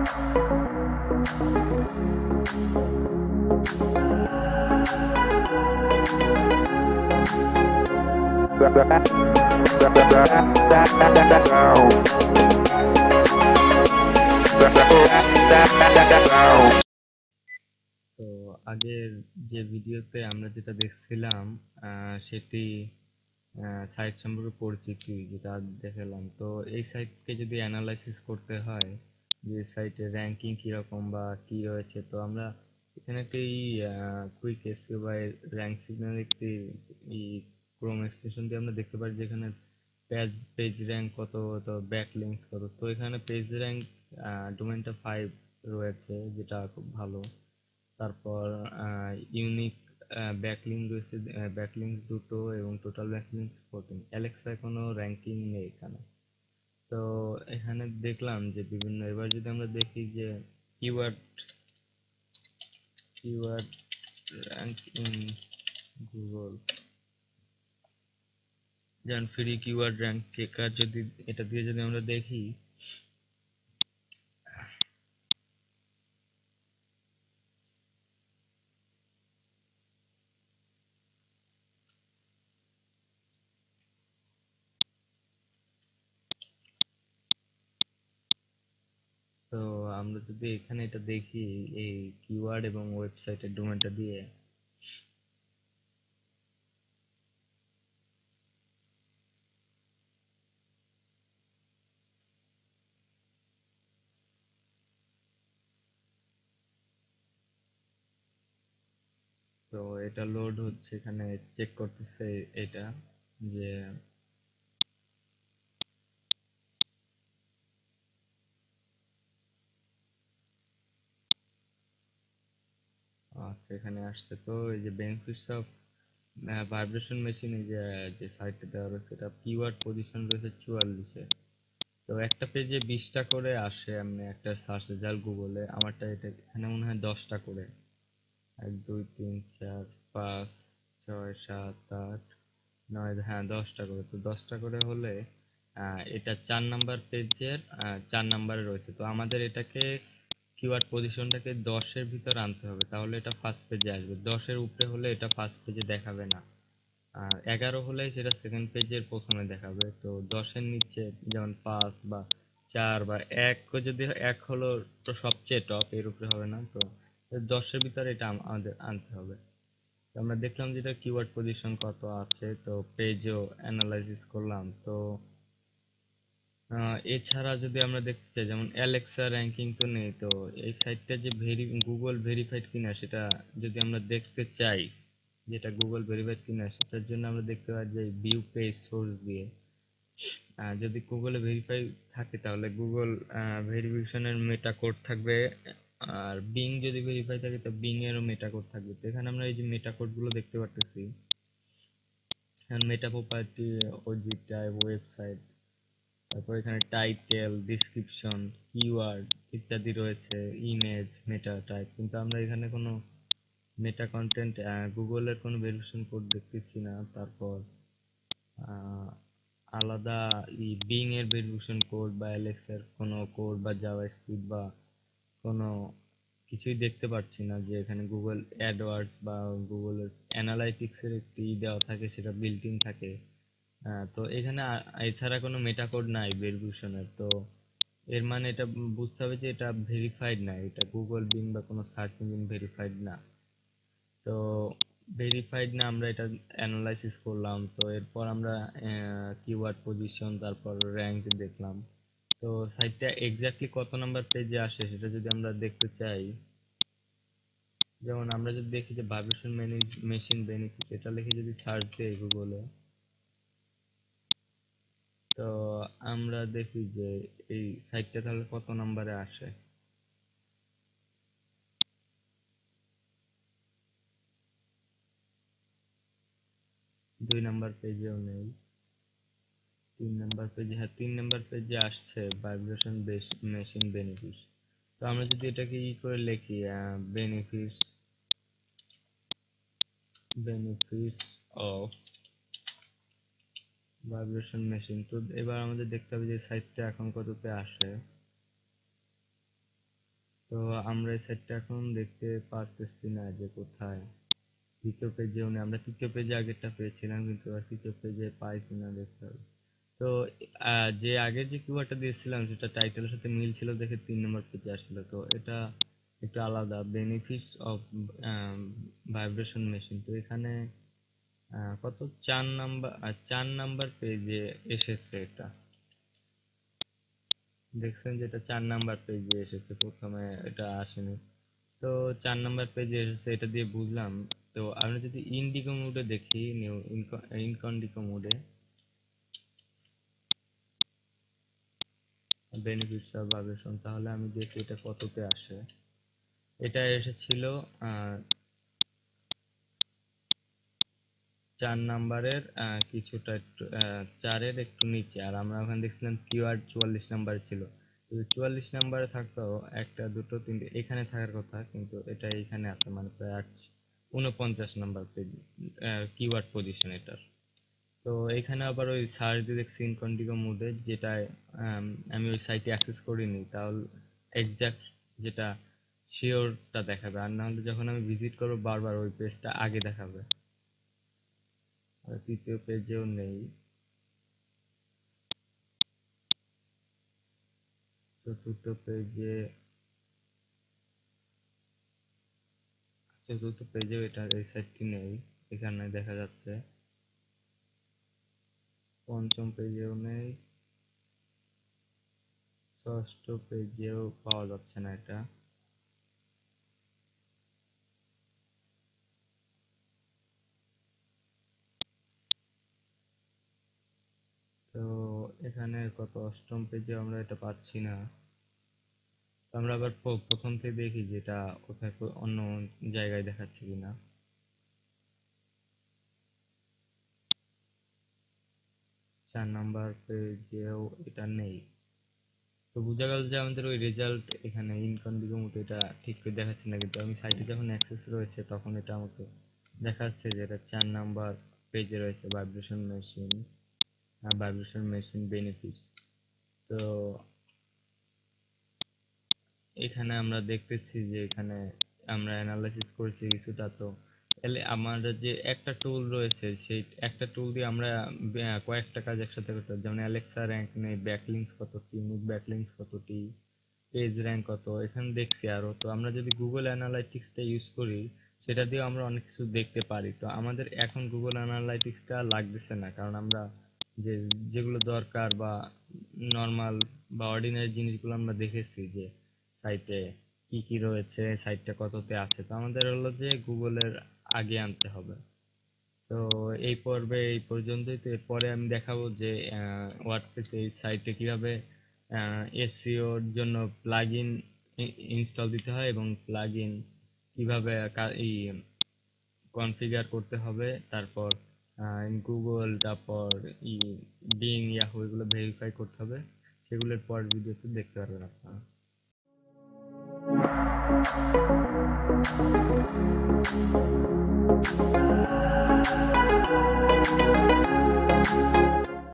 তো আগের যে ভিডিওতে আমরা যেটা দেখছিলাম সেটি সাইট সম্পর্কে পরিচিতি যেটা দেখালাম। তো এই সাইটকে যদি অ্যানালাইসিস করতে হয় যে সাইটের র্যাঙ্কিং কিরকম বা কি রয়েছে, তো আমরা এখানে একটি কুইক এসইও বা র্যাঙ্ক সিগন্যাল একটি ক্রোম এক্সটেনশন দিয়ে আমরা দেখতে পারি যেখানে পেজ র্যাঙ্ক কত, তো ব্যাক লিঙ্কস কত। তো এখানে পেজ র্যাঙ্ক ডোমেইনটা 5 রয়েছে, যেটা খুব ভালো। তারপর ইউনিক ব্যাকলিঙ্ক রয়েছে, ব্যাকলিঙ্ক দুটো, এবং টোটাল ব্যাকলিঙ্ক 14। অ্যালেক্সা কোনো র্যাঙ্কিং নেই এখানে। তো এখানে দেখলাম যে বিভিন্ন, এবার যদি আমরা দেখি যে keyword keyword rank in Google, যেমন ফ্রি কিওয়ার্ড র্যাঙ্ক চেকার, যদি এটা দিয়ে যদি আমরা দেখি, তো আমরা যদি এখানে এটা দেখি এই কিওয়ার্ড এবং ওয়েবসাইটের ডোমেনটা দিয়ে, তো এটা লোড হচ্ছে, এখানে চেক করতেছে এটা যে আচ্ছা এখানে আসছে। তো এই যে বেনিফিটস অফ ভাইব্রেশন মেশিন, এই যে যে সাইটটা দেওয়া রয়েছে, এটা কিওয়ার্ড পজিশন রয়েছে 44-এ। তো একটা পেজে 20টা করে আসে এমনি একটা সার্চ রেজাল্ট গুগলে। আমারটা এটা এখানে মনে হয় 10টা করে, 1 2 3 4 5 6 7 8 9, হ্যাঁ 10টা করে। তো 10টা করে হলে এটা 4 নাম্বার পেজের 4 নাম্বারে রয়েছে। তো আমাদের এটাকে কিওয়ার্ড পজিশনটাকে 10-এর ভিতর আনতে হবে, তাহলে এটা ফার্স্ট পেজে আসবে। 10-এর উপরে হলে এটা ফার্স্ট পেজে দেখাবে না, আর 11 হলে সেটা সেকেন্ড পেজের প্রথমে দেখাবে। তো 10-এর নিচে যেমন 5 বা 4 বা 1, যদি 1 হলো তো সবচেয়ে টপ, এর উপরে হবে না। তো 10-এর ভিতরে এটা আমাদের আনতে হবে। তো আমরা দেখলাম যে এটা কিওয়ার্ড পজিশন কত আছে, তো পেজও অ্যানালাইসিস করলাম। তো এছাড়া যদি আমরা দেখতে চাই, যেমন অ্যালেক্সা র্যাঙ্কিং তো নেই, তো এই সাইটটা যে গুগল ভেরিফাইড কিনা সেটা যদি আমরা দেখতে চাই, যেটা গুগল ভেরিফাইড কিনা সেটার জন্য আমরা দেখতে পাই যে ভিউ পেজ সোর্স দিয়ে, যদি গুগলে ভেরিফাই থাকে তাহলে গুগল ভেরিফিকেশনের মেটা কোড থাকবে, আর বিং যদি ভেরিফাই থাকে তো বিং এরও মেটা কোড থাকবে। তো এখানে আমরা এই যে মেটা কোড গুলো দেখতে পারতেছি, মেটা প্রপার্টি, ওজিটা, ওয়েবসাইট, তারপর এখানে টাইটেল, ডেসক্রিপশন, কিওয়ার্ড ইত্যাদি রয়েছে, ইমেজ, মেটা টাইপ। কিন্তু আমরা এখানে কোনো মেটা কন্টেন্ট গুগলের কোনো ভেরিফিকেশন কোড দেখতেছি না। তারপর আলাদা বিং এর ভেরিফিকেশন কোড বা অ্যালেক্সার কোনো কোড বা জাভাস্ক্রিপ্ট বা কোনো কিছুই দেখতে পাচ্ছি না যে এখানে গুগল অ্যাডওয়ার্ডস বা গুগলের অ্যানালাইটিক্স এর একটি দেওয়া থাকে, সেটা বিল্ট ইন থাকে। তো এখানে এছাড়া কোনো মেটা কোড নাই ভেরিফিকেশনের। তো এর মানে এটা বুঝতে হবে যে এটা ভেরিফাইড না, এটা গুগল বিং বা কোনো সার্চ ইঞ্জিন ভেরিফাইড না। তো ভেরিফাইড না, আমরা এটা অ্যানালাইসিস করলাম। তো এরপর আমরা কিওয়ার্ড পজিশন, তারপর র্যাঙ্ক দেখলাম। তো সাইটটা এক্স্যাক্টলি কত নাম্বার পেজে আসে সেটা যদি আমরা দেখতে চাই, যেমন আমরা যদি দেখি যে ভাইব্রেশন মেশিন বেনিফিট, এটা লিখে যদি সার্চ দিই গুগলে, তো আমরা দেখি যে এই সাইটটা তাহলে কত নাম্বারে আসে। 2 নাম্বার পেজেও নেই, 3 নাম্বার পেজে, হ্যাঁ 3 নাম্বার পেজে আসছে ভাইব্রেশন মেশিন বেনিফিট। তো আমরা যদি এটাকে করে লিখি benefits benefits of vibration machine, তো এবার আমাদের দেখতে হবে যে সাইটটা এখন কততে আসে। তো আমরা এই সাইটটা এখন দেখতে পারতেছি না যে কোথায়। দ্বিতীয় পেজেও নেই, আমরা তৃতীয় পেজে আগেরটা পেয়েছিলাম কিন্তু আর তৃতীয় পেজে পাই কিনা দেখতে হবে। তো যে আগের যে কিওয়ার্ডটা দিয়েছিলাম সেটা টাইটেলের সাথে মিল ছিল দেখে 3 নম্বর পেজে আসলো। তো এটা একটু আলাদা, বেনিফিটস অফ ভাইব্রেশন মেশিন। তো এখানে কত 4 নাম্বার পেজে এসেছে এটা, দেখছেন যেটা 4 নাম্বার পেজে এসেছে, প্রথমে এটা আসেনি। তো 4 নাম্বার পেজে এসেছে, এটা দিয়ে বুঝলাম। তো আমরা যদি ইন্ডিগো মোডে দেখি, নিউ ইনকন্ডিগো মোডে বেনিফিটস অফ ভাইব্রেশন, তাহলে আমি দেখি এটা কততে আসে। এটা এসেছিল 4 নাম্বারের কিছুটা একটু 4-এর একটু নিচে, আর আমরা ওখানে দেখছিলাম কিওয়ার্ড 44 নাম্বারে ছিল। তো 44 নাম্বারে থাকতো একটা দুটো তিনটে এখানে থাকার কথা, কিন্তু এটা এখানে আছে, মানে প্রায় 49 নাম্বার পেজ কিওয়ার্ড পজিশন এটার। তো এখানে আবার ওই সার্চ দিয়ে দেখছি ইনকন্ডিগো মোডে, যেটা আমি ওই সাইটে অ্যাক্সেস করিনি, তাহলে এক্সাক্ট যেটা শিওরটা দেখাবে, আর না হলে যখন আমি ভিজিট করবো বারবার ওই পেজটা আগে দেখাবে। আর তৃতীয় পেজেও নেই। চতুর্থ পেজেও এটা এই সাইটটি নেই, এখানে দেখা যাচ্ছে। পঞ্চম পেজেও নেই, ষষ্ঠ পেজেও পাওয়া যাচ্ছে না এটা। তো এখানে কত অষ্টম পেজে আমরা এটা পাচ্ছি না। তো আমরা আবার প্রথম থেকে দেখি যে এটা কোথায় অন্য জায়গায় দেখাচ্ছে কিনা। 4 নাম্বার পেজেও এটা নেই। তো বোঝা গেল যে আমাদের ওই রেজাল্ট এখানে ইনকন্ডিগো মতো এটা ঠিক করে দেখাচ্ছে না, কিন্তু আমি সাইটে যখন অ্যাক্সেস রয়েছে তখন এটা আমাকে দেখাচ্ছে যে এটা 4 নাম্বার পেজে রয়েছে, ভাইব্রেশন মেশিন বেনিফিটস। তো এখানে আমরা দেখতেছি যে এখানে আমরা অ্যানালাইসিস করেছি কিছুটা। তো তাহলে আমাদের যে একটা টুল রয়েছে, সেই একটা টুল দিয়ে আমরা কয়েকটা কাজ একসাথে করতে পারি, যেমন অ্যালেক্সা র্যাঙ্ক নেই, ব্যাকলিংস কতটি, ইউনিক ব্যাকলিংস কতটি, পেজ র্যাঙ্ক কত, এখানে দেখছি আরো। তো আমরা যদি গুগল অ্যানালাইটিক্সটা ইউজ করি সেটা দিয়ে আমরা অনেক কিছু দেখতে পারি। তো আমাদের এখন গুগল অ্যানালাইটিক্সটা লাগতেছে না, কারণ আমরা যে যেগুলো দরকার বা নর্মাল বা অর্ডিনারি জিনিসগুলো আমরা দেখেছি যে সাইটে কি কি রয়েছে, সাইটটা কততে আছে। তো আমাদের হলো যে গুগলের আগে আনতে হবে। তো এই পর্বে এই পর্যন্তই। তো এরপরে আমি দেখাবো যে ওয়ার্ডপ্রেস এই সাইটে কিভাবে এসইওর জন্য প্লাগইন ইনস্টল দিতে হয় এবং প্লাগইন কিভাবে কনফিগার করতে হবে, তারপর গুগল, তারপর বিং, ইয়াহু এগুলো ভেরিফাই করতে হবে। সেগুলোর পর ভিডিওতে দেখতে পারবেন আপনারা।